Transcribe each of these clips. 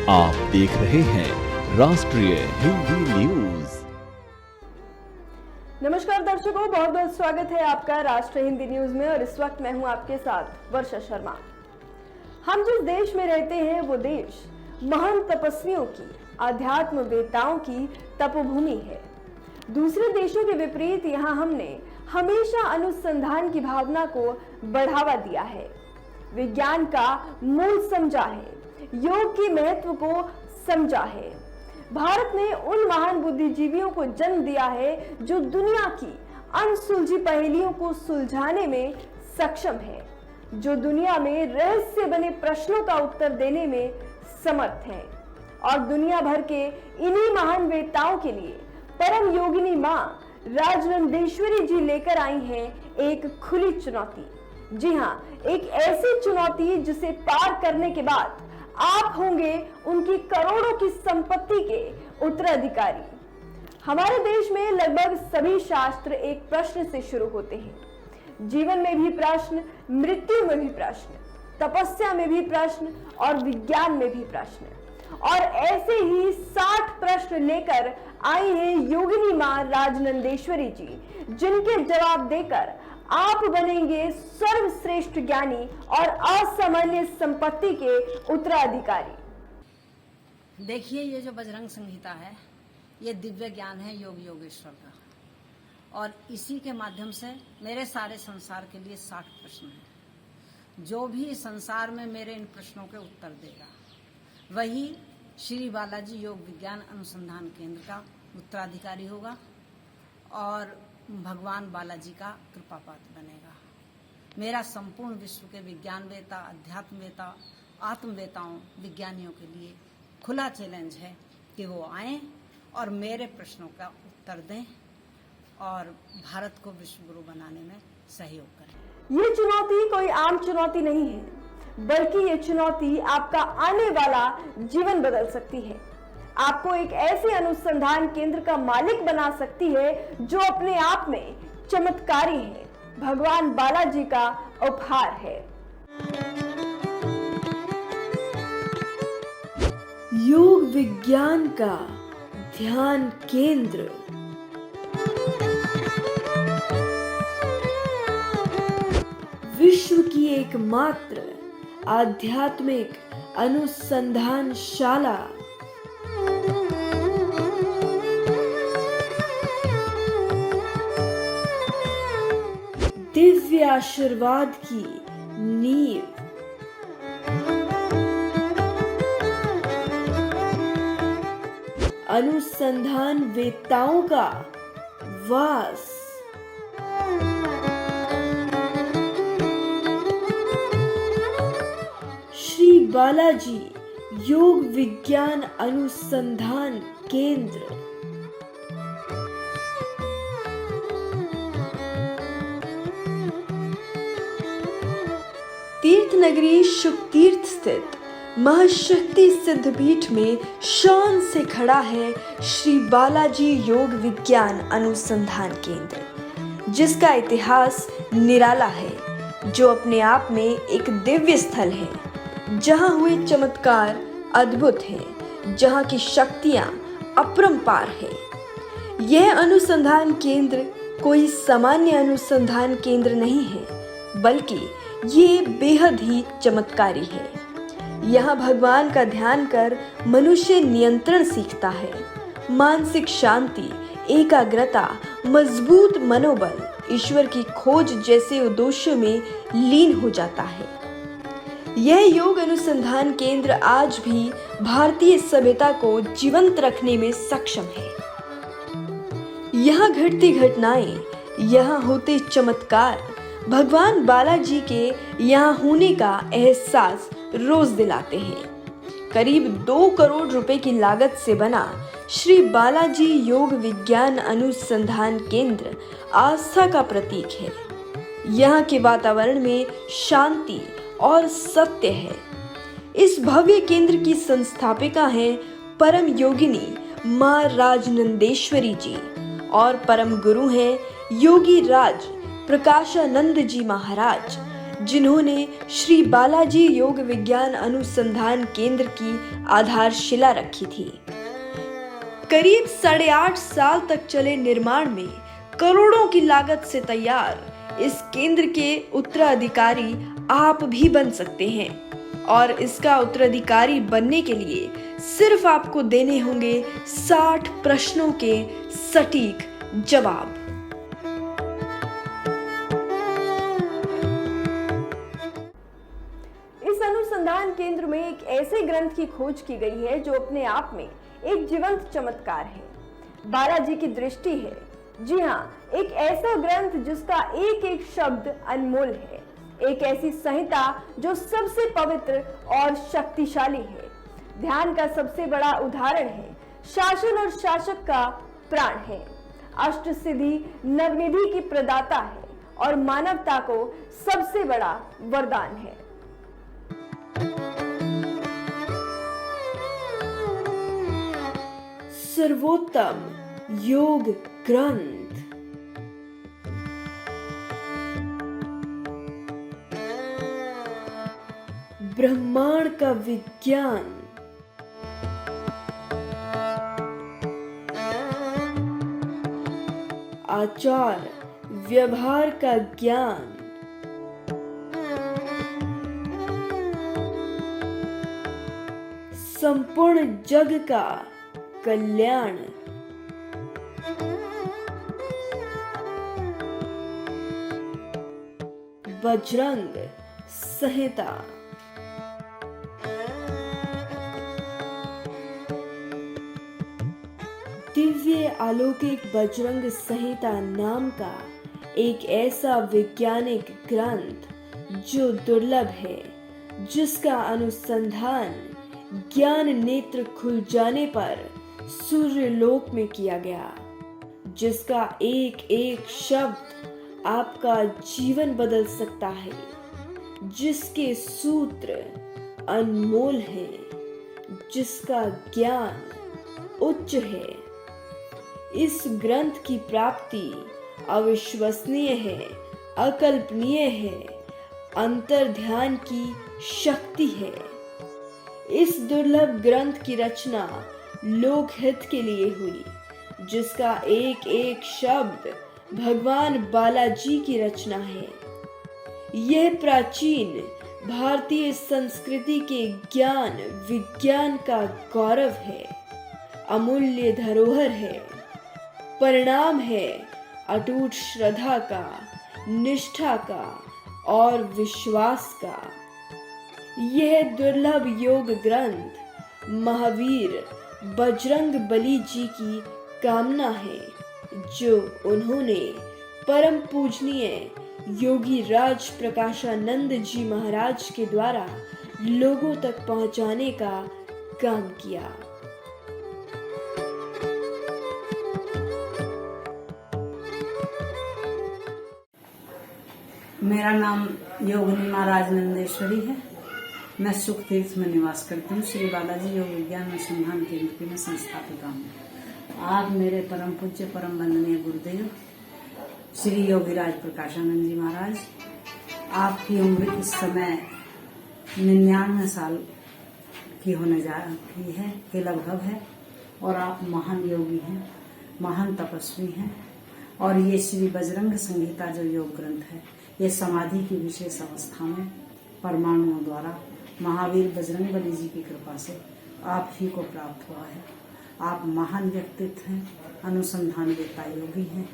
आप देख रहे हैं राष्ट्रीय हिंदी न्यूज। नमस्कार दर्शकों, बहुत बहुत स्वागत है आपका राष्ट्रीय हिंदी न्यूज में। और इस वक्त मैं हूं आपके साथ वर्षा शर्मा। हम जिस देश में रहते हैं वो देश महान तपस्वियों की, आध्यात्म वेताओं की तपोभूमि है। दूसरे देशों के विपरीत यहाँ हमने हमेशा अनुसंधान की भावना को बढ़ावा दिया है, विज्ञान का मूल समझा है, योग की महत्व को समझा है। भारत ने उन महान बुद्धिजीवियों को जन्म दिया है जो दुनिया की अनसुलझी पहेलियों को सुलझाने में सक्षम है, जो दुनिया में रहस्य बने प्रश्नों का उत्तर देने में समर्थ हैं। और दुनिया भर के इन्हीं महान वेताओं के लिए परम योगिनी मां राजनंदेश्वरी जी लेकर आई हैं एक खुली चुनौती। जी हाँ, एक ऐसी चुनौती जिसे पार करने के बाद आप होंगे उनकी करोड़ों की संपत्ति के उत्तराधिकारी। हमारे देश में लगभग सभी शास्त्र एक प्रश्न से शुरू होते हैं। जीवन में भी प्रश्न, मृत्यु में भी प्रश्न, तपस्या में भी प्रश्न और विज्ञान में भी प्रश्न। और ऐसे ही 60 प्रश्न लेकर आई हैं योगिनी मां राजनंदेश्वरी जी, जिनके जवाब देकर आप बनेंगे सर्वश्रेष्ठ ज्ञानी और असामान्य संपत्ति के उत्तराधिकारी। देखिए, ये जो बजरंग संहिता है, ये दिव्य ज्ञान है योग योगेश्वर का। और इसी के माध्यम से मेरे सारे संसार के लिए 60 प्रश्न हैं। जो भी संसार में मेरे इन प्रश्नों के उत्तर देगा, वही श्री बालाजी योग विज्ञान अनुसंधान केंद्र का उत्तराधिकारी होगा और भगवान बालाजी का कृपापात्र बनेगा। मेरा संपूर्ण विश्व के विज्ञानवेता, अध्यात्मवेता, आत्मवेताओं, विज्ञानियों के लिए खुला चैलेंज है कि वो आएं और मेरे प्रश्नों का उत्तर दें और भारत को विश्व गुरु बनाने में सहयोग करें। ये चुनौती कोई आम चुनौती नहीं है, बल्कि ये चुनौती आपका आने वाला जीवन बदल सकती है। आपको एक ऐसे अनुसंधान केंद्र का मालिक बना सकती है जो अपने आप में चमत्कारी है, भगवान बालाजी का उपहार है। योग विज्ञान का ध्यान केंद्र। विश्व की एकमात्र आध्यात्मिक अनुसंधानशाला। दिव्य आशीर्वाद की नींव। अनुसंधान वेताओं का वास। श्री बालाजी योग विज्ञान अनुसंधान केंद्र। तीर्थ नगरी शुकतीर्थ स्थित महाशक्ति सिद्धपीठ में शान से खड़ा है श्री बालाजी योग विज्ञान अनुसंधान केंद्र, जिसका इतिहास निराला है, जो अपने आप में एक दिव्य स्थल है, जहां हुए चमत्कार अद्भुत हैं, जहां की शक्तियां अपरंपार है। यह अनुसंधान केंद्र कोई सामान्य अनुसंधान केंद्र नहीं है, बल्कि ये बेहद ही चमत्कारी है। यहाँ भगवान का ध्यान कर मनुष्य नियंत्रण सीखता है, मानसिक शांति, एकाग्रता, मजबूत मनोबल, ईश्वर की खोज जैसे उद्देश्यों में लीन हो जाता है। यह योग अनुसंधान केंद्र आज भी भारतीय सभ्यता को जीवंत रखने में सक्षम है। यहाँ घटती घटनाएं, यहाँ होते चमत्कार भगवान बालाजी के यहाँ होने का एहसास रोज दिलाते हैं। करीब 2 करोड़ रुपए की लागत से बना श्री बालाजी योग विज्ञान अनुसंधान केंद्र आस्था का प्रतीक है। यहाँ के वातावरण में शांति और सत्य है। इस भव्य केंद्र की संस्थापिका हैं परम योगिनी मां राजनंदेश्वरी जी और परम गुरु हैं योगी राज प्रकाशानंद जी महाराज। जिन्होंने श्री बालाजी योग विज्ञान अनुसंधान केंद्र की आधारशिला रखी थी। करीब 8.5 साल तक चले निर्माण में करोड़ों की लागत से तैयार इस केंद्र के उत्तराधिकारी आप भी बन सकते हैं और इसका उत्तराधिकारी बनने के लिए सिर्फ आपको देने होंगे 60 प्रश्नों के सटीक जवाब। इस अनुसंधान केंद्र में एक ऐसे ग्रंथ की खोज की गई है जो अपने आप में एक जीवंत चमत्कार है, बालाजी की दृष्टि है। जी हाँ, एक ऐसा ग्रंथ जिसका एक एक शब्द अनमोल है, एक ऐसी संहिता जो सबसे पवित्र और शक्तिशाली है, ध्यान का सबसे बड़ा उदाहरण है, शासन और शासक का प्राण है, अष्टसिद्धि नवनिधि की प्रदाता है और मानवता को सबसे बड़ा वरदान है। सर्वोत्तम योग ग्रंथ। ब्रह्मांड का विज्ञान। आचार व्यवहार का ज्ञान। संपूर्ण जग का कल्याण। बजरंग संहिता। दिव्य अलौकिक बजरंग संहिता नाम का एक ऐसा वैज्ञानिक ग्रंथ जो दुर्लभ है, जिसका अनुसंधान ज्ञान नेत्र खुल जाने पर सूर्यलोक में किया गया, जिसका एक एक शब्द आपका जीवन बदल सकता है, जिसके सूत्र अनमोल हैं, जिसका ज्ञान उच्च है। इस ग्रंथ की प्राप्ति अविश्वसनीय है, अकल्पनीय है, अंतर्ध्यान की शक्ति है। इस दुर्लभ ग्रंथ की रचना लोकहित के लिए हुई, जिसका एक एक शब्द भगवान बालाजी की रचना है। यह प्राचीन भारतीय संस्कृति के ज्ञान विज्ञान का गौरव है, अमूल्य धरोहर है, परिणाम है अटूट श्रद्धा का, निष्ठा का और विश्वास का। यह दुर्लभ योग ग्रंथ महावीर बजरंग बली जी की कामना है, जो उन्होंने परम पूजनीय योगी राज प्रकाशानंद जी महाराज के द्वारा लोगों तक पहुंचाने का काम किया। मेरा नाम योगिनी महाराज नंदेश्वरी है। मैं सुख तीर्थ में निवास करती हूँ। श्री बालाजी योग विज्ञान अनुसंधान केंद्र की मैं संस्थापिका हूँ। आज मेरे परम पूज्य परम वंदनीय गुरुदेव श्री योगीराज प्रकाशानंद जी महाराज, आपकी उम्र इस समय 99 साल की होने जा रही है के लगभग है, और आप महान योगी हैं, महान तपस्वी हैं। और ये श्री बजरंग संहिता जो योग ग्रंथ है, ये समाधि की विशेष अवस्था में परमाणुओं द्वारा महावीर बजरंग बली जी की कृपा से आप ही को प्राप्त हुआ है। आप महान व्यक्तित्व हैं, अनुसंधान वेता योगी हैं,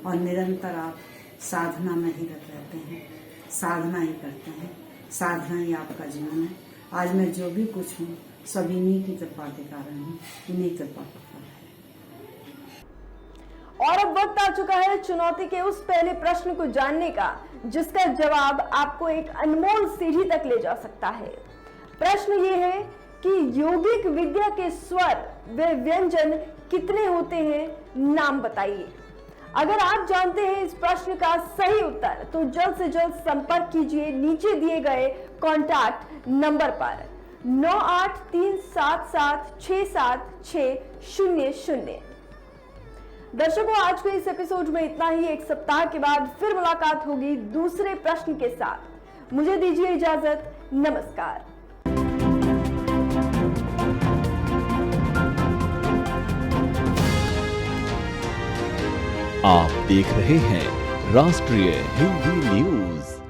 और निरंतर आप साधना में ही रत रहते हैं, साधना ही करते हैं, साधना ही आपका जीवन है। आज मैं जो भी कुछ हूँ सब इन्हीं की कृपा के कारण हूँ, इन्हीं कृपा का फल है। और अब वक्त आ चुका है चुनौती के उस पहले प्रश्न को जानने का, जिसका जवाब आपको एक अनमोल सीढ़ी तक ले जा सकता है। प्रश्न ये है कि यौगिक विद्या के स्वर व व्यंजन कितने होते हैं, नाम बताइए। अगर आप जानते हैं इस प्रश्न का सही उत्तर, तो जल्द से जल्द संपर्क कीजिए नीचे दिए गए कॉन्टैक्ट नंबर पर 9837767600। दर्शकों, आज के इस एपिसोड में इतना ही। एक सप्ताह के बाद फिर मुलाकात होगी दूसरे प्रश्न के साथ। मुझे दीजिए इजाजत, नमस्कार। आप देख रहे हैं राष्ट्रीय हिंदी न्यूज।